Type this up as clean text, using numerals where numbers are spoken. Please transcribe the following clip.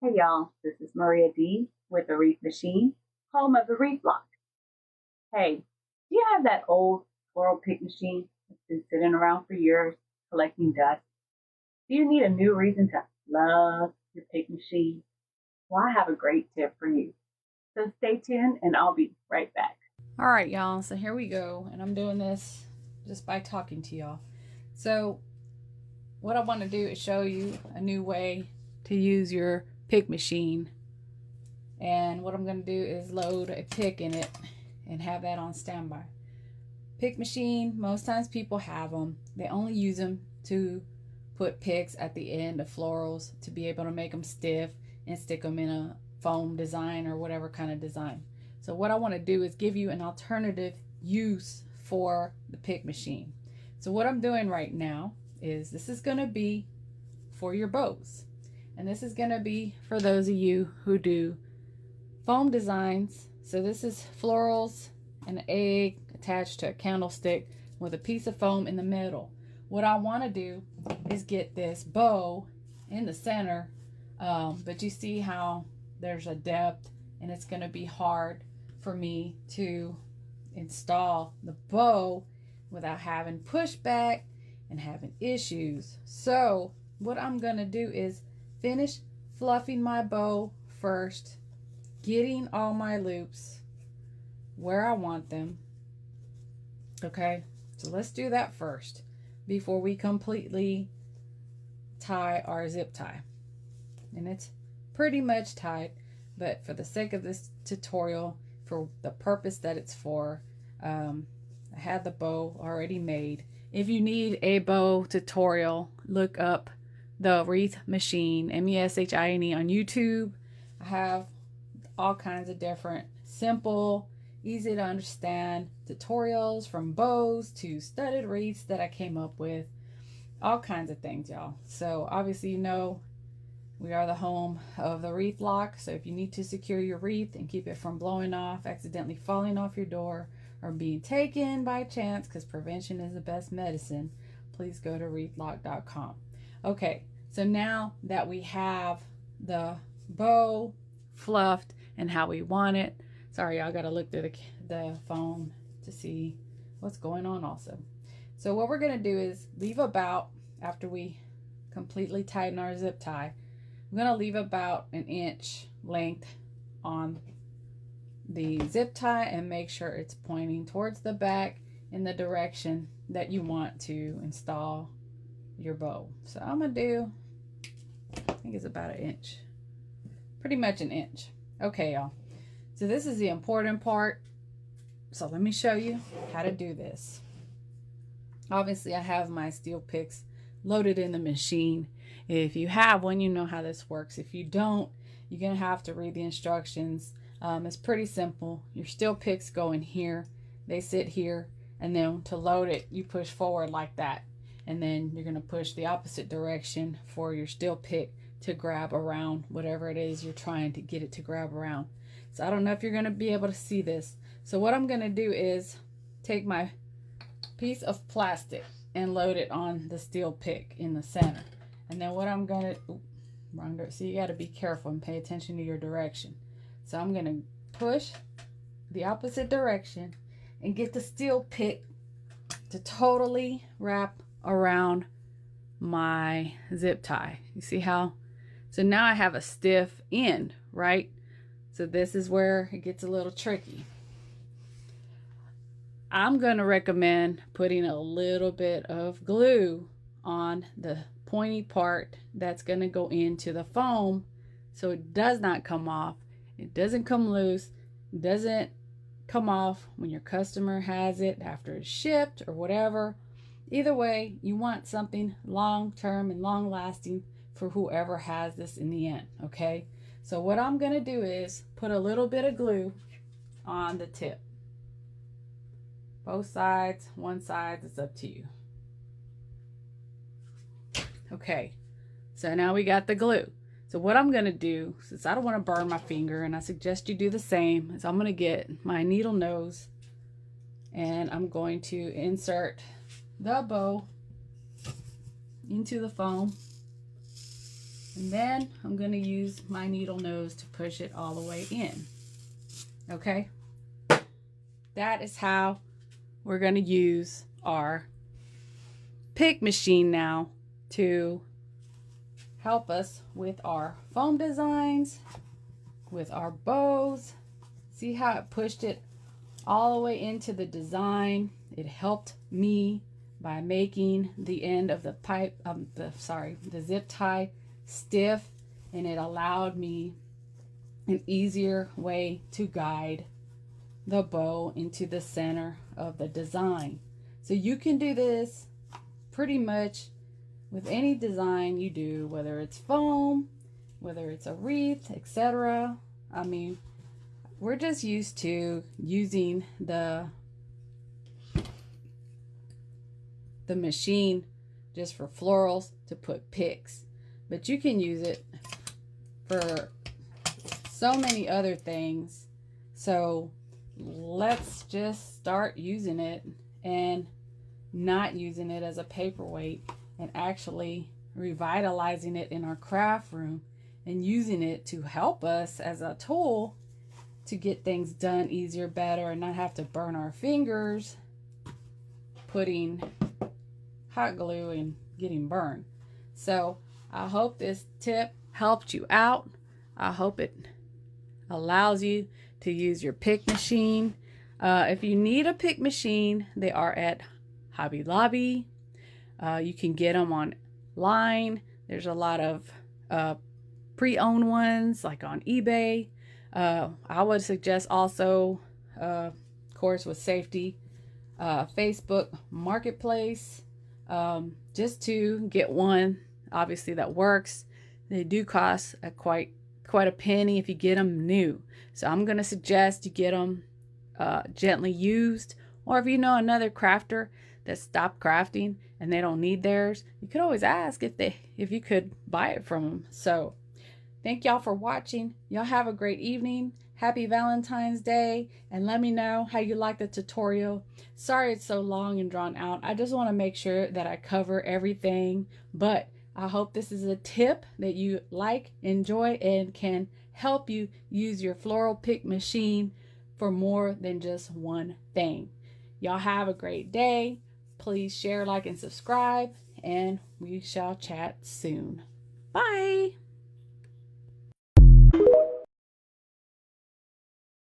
Hey y'all, this is Maria D with the Wreath Meshine, home of the Wreath Lock. Hey, do you have that old floral pick machine that's been sitting around for years collecting dust? Do you need a new reason to love your pick machine? Well, I have a great tip for you. So stay tuned and I'll be right back. All right, y'all. So here we go. And I'm doing this just by talking to y'all. So, what I want to do is show you a new way to use your pick machine. And what I'm going to do is load a pick in it and have that on standby. Pick machine, most times people have them. They only use them to put picks at the end of florals to be able to make them stiff and stick them in a foam design or whatever kind of design. So what I want to do is give you an alternative use for the pick machine. So what I'm doing right now is this is going to be for your bows. And this is going to be for those of you who do foam designs. So this is florals, an egg attached to a candlestick with a piece of foam in the middle. What I want to do is get this bow in the center, but you see how there's a depth and it's going to be hard for me to install the bow without having pushback and having issues. So what I'm going to do is finish fluffing my bow first, getting all my loops where I want them. Okay, so let's do that first before we completely tie our zip tie. And it's pretty much tied, but for the sake of this tutorial, for the purpose that it's for, I had the bow already made. If you need a bow tutorial, look up the Wreath Meshine, Meshine on YouTube. I have all kinds of different simple, easy to understand tutorials, from bows to studded wreaths that I came up with, all kinds of things, y'all. So obviously, we are the home of the Wreath Lock. So if you need to secure your wreath and keep it from blowing off, accidentally falling off your door, or being taken by chance, because prevention is the best medicine, please go to wreathlock.com. Okay, so now that we have the bow fluffed and how we want it, sorry, I gotta look through the phone to see what's going on also. So what we're gonna do is leave about, after we completely tighten our zip tie, I'm gonna leave about an inch length on the zip tie and make sure it's pointing towards the back in the direction that you want to install your bow. So I'm gonna do, I think it's about an inch, pretty much an inch. Okay, y'all. So this is the important part. So let me show you how to do this. Obviously, I have my steel picks loaded in the machine. If you have one, you know how this works. If you don't, you're gonna have to read the instructions. It's pretty simple. Your steel picks go in here, they sit here, and then to load it, you push forward like that. And then you're gonna push the opposite direction for your steel pick to grab around whatever it is you're trying to get it to grab around. So I don't know if you're gonna be able to see this. So what I'm gonna do is take my piece of plastic and load it on the steel pick in the center. And then what I'm gonna, so you gotta be careful and pay attention to your direction. So I'm gonna push the opposite direction and get the steel pick to totally wrap around my zip tie. You see how? So now I have a stiff end, right? So this is where it gets a little tricky. I'm going to recommend putting a little bit of glue on the pointy part that's going to go into the foam so it does not come off. It doesn't come loose. It doesn't come off when your customer has it after it's shipped or whatever. Either way, you want something long term and long lasting for whoever has this in the end, okay? So what I'm going to do is put a little bit of glue on the tip. Both sides, one side, it's up to you. Okay, so now we got the glue. So what I'm gonna do, since I don't wanna burn my finger, and I suggest you do the same, is I'm gonna get my needle nose and I'm going to insert the bow into the foam. And then I'm going to use my needle nose to push it all the way in. Okay? That is how we're going to use our pick machine now to help us with our foam designs, with our bows. See how it pushed it all the way into the design? It helped me by making the end of the pipe, the zip tie stiff, and it allowed me an easier way to guide the bow into the center of the design. So you can do this pretty much with any design you do, whether it's foam, whether it's a wreath, etc. I mean, we're just used to using the machine just for florals to put picks, but you can use it for so many other things. So let's just start using it and not using it as a paperweight, and actually revitalizing it in our craft room and using it to help us as a tool to get things done easier, better, and not have to burn our fingers putting hot glue and getting burned. So I hope this tip helped you out. I hope it allows you to use your pick machine. If you need a pick machine, they are at Hobby Lobby. You can get them online. There's a lot of pre-owned ones like on eBay. I would suggest also, of course with safety, Facebook Marketplace, just to get one obviously that works. They do cost quite a penny if you get them new. So I'm going to suggest you get them gently used, or if you know another crafter that stopped crafting and they don't need theirs, you could always ask if you could buy it from them. So thank y'all for watching. Y'all have a great evening. Happy Valentine's Day, and let me know how you like the tutorial. Sorry it's so long and drawn out. I just want to make sure that I cover everything, but I hope this is a tip that you like, enjoy, and can help you use your floral pick machine for more than just one thing. Y'all have a great day. Please share, like, and subscribe, and we shall chat soon. Bye.